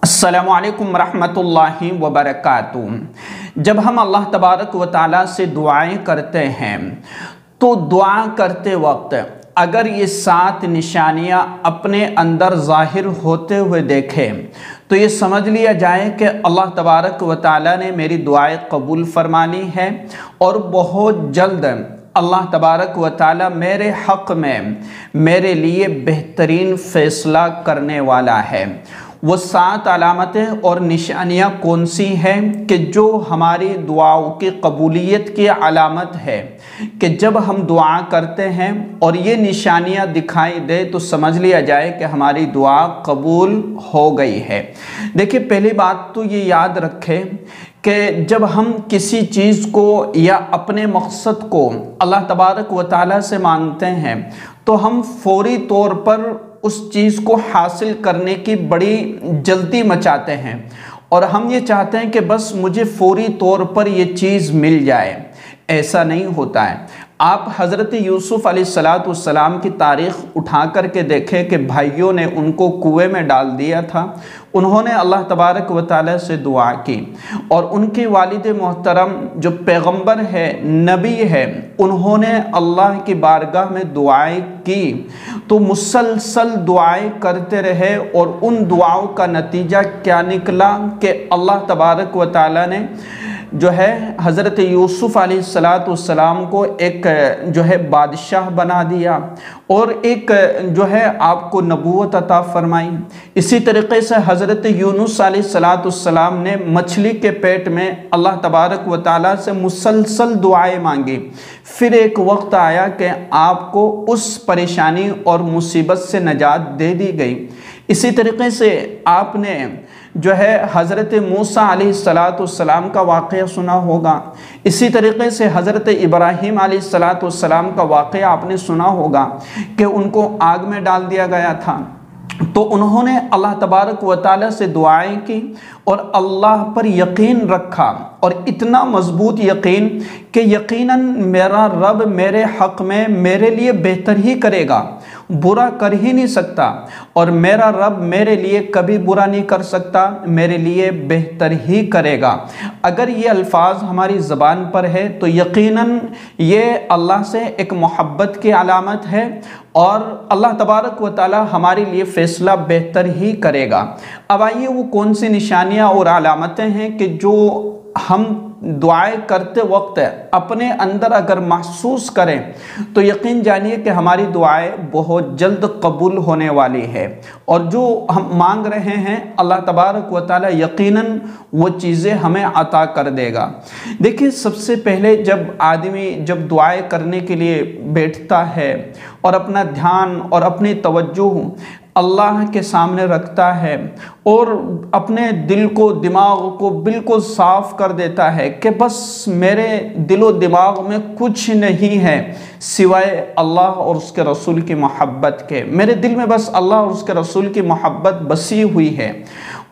अस्सलामुअलैकुम रहमतुल्लाहि व बरकातुहू। जब हम अल्लाह तबारक व तआला से दुआएं करते हैं तो दुआ करते वक्त अगर ये 7 निशानियां अपने अंदर ज़ाहिर होते हुए देखें तो ये समझ लिया जाए कि अल्लाह तबारक व तआला ने मेरी दुआएं कबूल फरमा ली है और बहुत जल्द अल्लाह तबारक व तआला मेरे हक़ में मेरे लिए बेहतरीन फ़ैसला करने वाला है। वो 7 अलामतें और निशानियाँ कौन सी हैं कि जो हमारी दुआओं की कबूलियत की अलामत है कि जब हम दुआ करते हैं और ये निशानियाँ दिखाई दे तो समझ लिया जाए कि हमारी दुआ कबूल हो गई है। देखिए, पहली बात तो ये याद रखें कि जब हम किसी चीज़ को या अपने मकसद को अल्लाह तबारक व तआला से मांगते हैं तो हम फौरी तौर पर उस चीज़ को हासिल करने की बड़ी जल्दी मचाते हैं और हम ये चाहते हैं कि बस मुझे फौरी तौर पर ये चीज़ मिल जाए। ऐसा नहीं होता है। आप हज़रत यूसुफ़ अलैहिस्सलाम की तारीख़ उठा कर के देखें कि भाइयों ने उनको कुएं में डाल दिया था। उन्होंने अल्लाह तबारक व तआला से दुआ की और उनके वालिद मोहतरम जो पैगंबर है, नबी है, उन्होंने अल्लाह की बारगाह में दुआएं की तो मुसलसल दुआएं करते रहे और उन दुआओं का नतीजा क्या निकला कि अल्लाह तबारक व तआला ने जो है हज़रत यूसुफ़ अलैहिस्सलाम को एक जो है बादशाह बना दिया और एक जो है आपको नबूवत अता फरमाई। इसी तरीक़े से हज़रत यूनुस अलैहिस्सलाम ने मछली के पेट में अल्लाह तबारक व तआला से मुसलसल दुआएं मांगी। फिर एक वक्त आया कि आपको उस परेशानी और मुसीबत से नजात दे दी गई। इसी तरीक़े से आपने जो है हज़रत मूसा अलैहिस्सलाम का वाक़या सुना होगा। इसी तरीक़े से हज़रत इब्राहीम अलैहिस्सलाम का वाक़या आपने सुना होगा कि उनको आग में डाल दिया गया था तो उन्होंने अल्लाह तबारक व तआला से दुआएं की और अल्लाह पर यकीन रखा और इतना मजबूत यकीन कि यकीनन मेरा रब मेरे हक़ में मेरे लिए बेहतर ही करेगा, बुरा कर ही नहीं सकता और मेरा रब मेरे लिए कभी बुरा नहीं कर सकता, मेरे लिए बेहतर ही करेगा। अगर ये अल्फाज हमारी ज़बान पर है तो यकीनन ये अल्लाह से एक मोहब्बत की अलामत है और अल्लाह तबारक व तआला हमारे लिए फ़ैसला बेहतर ही करेगा। अब आइए वो कौन सी निशानियाँ और अलामतें हैं कि जो हम दुआएं करते वक्त अपने अंदर अगर महसूस करें तो यकीन जानिए कि हमारी दुआएं बहुत जल्द कबूल होने वाली है और जो हम मांग रहे हैं अल्लाह तबारक व तआला यकीनन वो चीज़ें हमें अता कर देगा। देखिए, सबसे पहले जब आदमी जब दुआएं करने के लिए बैठता है और अपना ध्यान और अपनी तवज्जो अल्लाह के सामने रखता है और अपने दिल को दिमाग को बिल्कुल साफ़ कर देता है कि बस मेरे दिलो दिमाग में कुछ नहीं है सिवाय अल्लाह और उसके रसूल की मोहब्बत के। मेरे दिल में बस अल्लाह और उसके रसूल की मोहब्बत बसी हुई है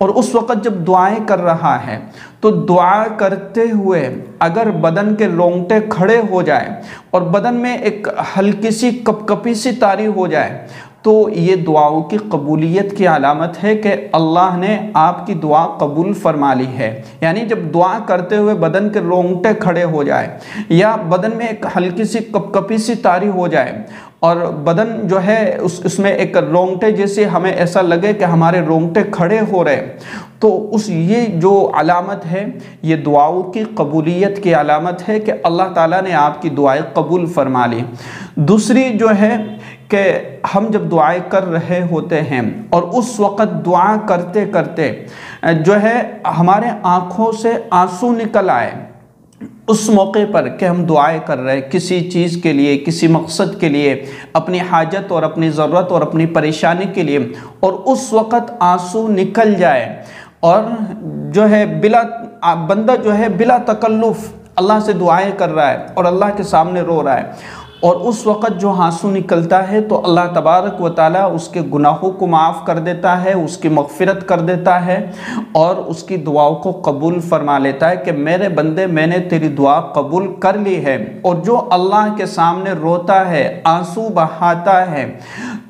और उस वक़्त जब दुआएं कर रहा है तो दुआ करते हुए अगर बदन के रोंगटे खड़े हो जाए और बदन में एक हल्की सी कपकपी सी तारी हो जाए तो ये दुआओं की कबूलियत की अलामत है कि अल्लाह ने आपकी दुआ कबूल फरमा ली है। यानी जब दुआ करते हुए बदन के रोंगटे खड़े हो जाए या बदन में एक हल्की सी कपकपी सी तारी हो जाए और बदन जो है उसमें एक रोंगटे जैसे हमें ऐसा लगे कि हमारे रोंगटे खड़े हो रहे तो ये जो अलामत है ये दुआओं की कबूलियत की अलामत है कि अल्लाह ताला ने आपकी दुआएं कबूल फरमा ली। दूसरी जो है कि हम जब दुआएं कर रहे होते हैं और उस वक़्त दुआ करते करते जो है हमारे आँखों से आंसू निकल आए उस मौके पर कि हम दुआएं कर रहे हैं किसी चीज़ के लिए, किसी मकसद के लिए, अपनी हाजत और अपनी ज़रूरत और अपनी परेशानी के लिए और उस वक़्त आंसू निकल जाए और जो है बंदा जो है बिला तकल्लुफ़ अल्लाह से दुआएं कर रहा है और अल्लाह के सामने रो रहा है और उस वक़्त जो आंसू निकलता है तो अल्लाह तबारक व तआला उसके गुनाहों को माफ़ कर देता है, उसकी मग़फ़िरत कर देता है और उसकी दुआओं को कबूल फरमा लेता है कि मेरे बंदे मैंने तेरी दुआ कबूल कर ली है। और जो अल्लाह के सामने रोता है, आंसू बहाता है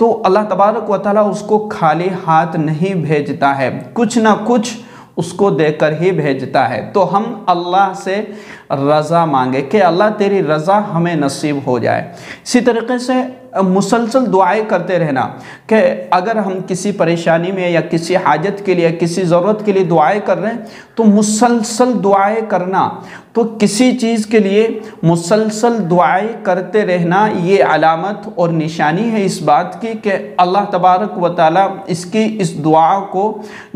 तो अल्लाह तबारक व तआला उसको खाली हाथ नहीं भेजता है, कुछ ना कुछ उसको देकर ही भेजता है। तो हम अल्लाह से रज़ा मांगे कि अल्लाह तेरी रज़ा हमें नसीब हो जाए। इसी तरीके से मुसलसल दुआएं करते रहना कि अगर हम किसी परेशानी में या किसी हाजत के लिए या किसी ज़रूरत के लिए दुआएं कर रहे हैं तो मुसलसल दुआएं करना। तो किसी चीज़ के लिए मुसलसल दुआएं करते रहना ये अलामत और निशानी है इस बात की कि अल्लाह तबारक व तआला इसकी इस दुआ को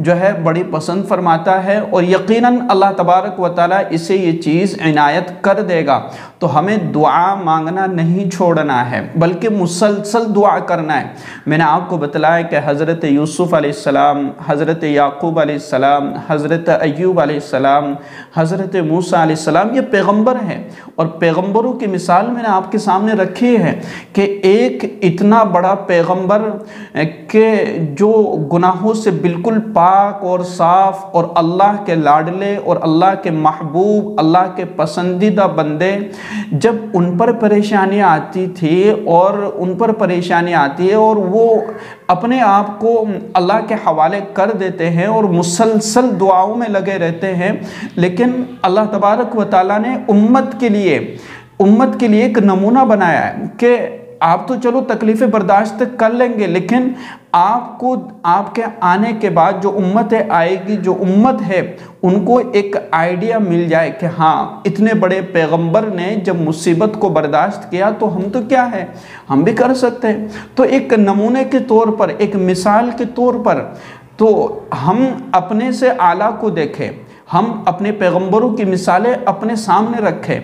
जो है बड़ी पसंद फरमाता है और यकीनन अल्लाह तबारक व तआला इसे ये चीज़ इनायत कर देगा। तो हमें दुआ मांगना नहीं छोड़ना है बल्कि मुसलसल दुआ करना है। मैंने आपको बताया कि हज़रत यूसुफ़ अलैहिस्सलाम, हज़रत याकूब अलैहिस्सलाम, हज़रत अय्यूब अलैहिस्सलाम, हज़रत मूसा अलैहिस्सलाम ये पैगंबर हैं और पैगंबरों की मिसाल मैंने आपके सामने रखी है कि एक इतना बड़ा पैगंबर के जो गुनाहों से बिल्कुल पाक और साफ़ और अल्लाह के लाडले और अल्लाह के महबूब, अल्लाह के पसंदीदा बंदे, जब उन पर परेशानियाँ आती थी और उन पर परेशानी आती है और वो अपने आप को अल्लाह के हवाले कर देते हैं और मुसलसल दुआओं में लगे रहते हैं, लेकिन अल्लाह तबारक व तआला ने उम्मत के लिए एक नमूना बनाया है कि आप तो चलो तकलीफ़ें बर्दाश्त कर लेंगे, लेकिन आपको आपके आने के बाद जो उम्मत आएगी, जो उम्मत है उनको एक आइडिया मिल जाए कि हाँ इतने बड़े पैगंबर ने जब मुसीबत को बर्दाश्त किया तो हम तो क्या है, हम भी कर सकते हैं। तो एक नमूने के तौर पर, एक मिसाल के तौर पर तो हम अपने से आला को देखें, हम अपने पैगंबरों की मिसालें अपने सामने रखें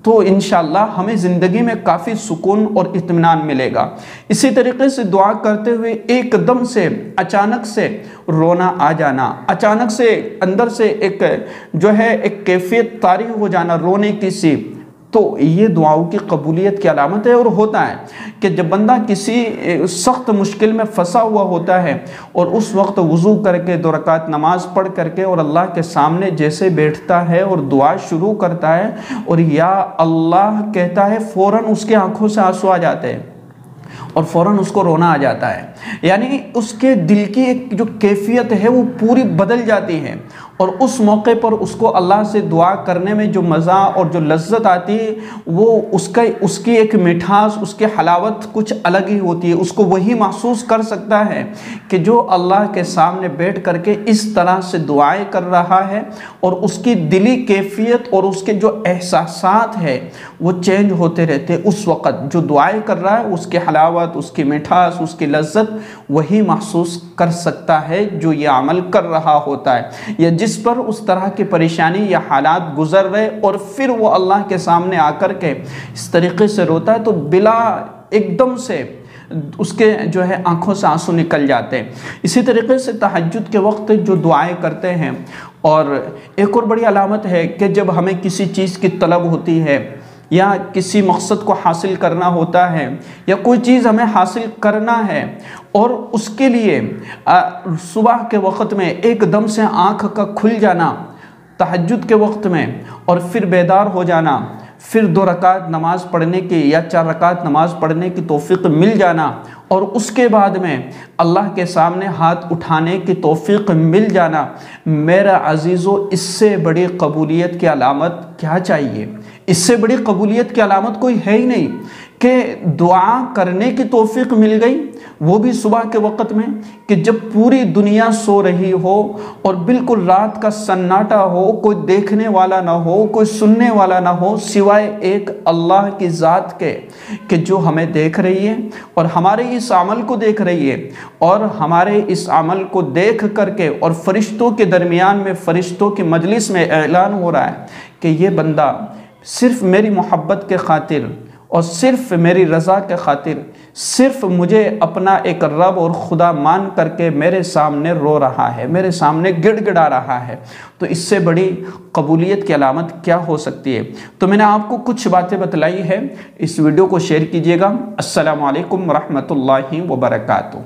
तो इंशाअल्लाह हमें ज़िंदगी में काफ़ी सुकून और इत्मीनान मिलेगा। इसी तरीके से दुआ करते हुए एकदम से अचानक से रोना आ जाना, अचानक से अंदर से एक जो है एक कैफियत तारी हो जाना रोने की सी, तो ये दुआओं की कबूलियत की अलामत है। और होता है कि जब बंदा किसी सख्त मुश्किल में फंसा हुआ होता है और उस वक्त वज़ू करके 2 रकात नमाज पढ़ करके और अल्लाह के सामने जैसे बैठता है और दुआ शुरू करता है और या अल्लाह कहता है, फ़ौरन उसके आंखों से आंसू आ जाते हैं और फ़ौरन उसको रोना आ जाता है। यानी उसके दिल की एक जो कैफियत है वो पूरी बदल जाती है और उस मौके पर उसको अल्लाह से दुआ करने में जो मज़ा और जो लज्जत आती है वो उसकी एक मिठास, उसकी हलावत कुछ अलग ही होती है। उसको वही महसूस कर सकता है कि जो अल्लाह के सामने बैठ करके इस तरह से दुआएं कर रहा है और उसकी दिली कैफियत और उसके जो एहसासात है वो चेंज होते रहते। उस वक़्त जो दुआएं कर रहा है उसकी हलावत, उसकी मिठास, उसकी लज्जत वही महसूस कर सकता है जो ये अमल कर रहा होता है या जिस पर उस तरह की परेशानी या हालात गुजर रहे, और फिर वो अल्लाह के सामने आकर के इस तरीके से रोता है तो बिला एकदम से उसके जो है आंखों से आंसू निकल जाते हैं। इसी तरीके से तहज्जुद के वक्त जो दुआएं करते हैं, और एक और बड़ी अलामत है कि जब हमें किसी चीज़ की तलब होती है या किसी मकसद को हासिल करना होता है या कोई चीज़ हमें हासिल करना है और उसके लिए सुबह के वक्त में एकदम से आँख का खुल जाना तहज्जुद के वक्त में और फिर बेदार हो जाना, फिर 2 रकात नमाज पढ़ने की या 4 रकात नमाज पढ़ने की तौफीक मिल जाना और उसके बाद में अल्लाह के सामने हाथ उठाने की तौफीक मिल जाना, मेरा अजीज़ों इससे बड़ी कबूलियत की अलामत क्या चाहिए। इससे बड़ी कबूलियत की अलामत कोई है ही नहीं कि दुआ करने की तौफीक मिल गई, वो भी सुबह के वक़्त में कि जब पूरी दुनिया सो रही हो और बिल्कुल रात का सन्नाटा हो, कोई देखने वाला ना हो, कोई सुनने वाला ना हो सिवाय एक अल्लाह की ज़ात के कि जो हमें देख रही है और हमारे इस अमल को देख रही है और हमारे इस अमल को देख करके और फरिश्तों के दरमियान में फरिश्तों की मजलिस में ऐलान हो रहा है कि ये बंदा सिर्फ़ मेरी मोहब्बत के ख़ातिर और सिर्फ़ मेरी रज़ा के ख़ातिर सिर्फ़ मुझे अपना एक रब और खुदा मान करके मेरे सामने रो रहा है, मेरे सामने गिड़गिड़ा रहा है, तो इससे बड़ी कबूलियत की अलामत क्या हो सकती है। तो मैंने आपको कुछ बातें बतलाई है, इस वीडियो को शेयर कीजिएगा। अस्सलामु अलैकुम रहमतुल्लाहि व बरकातुहू।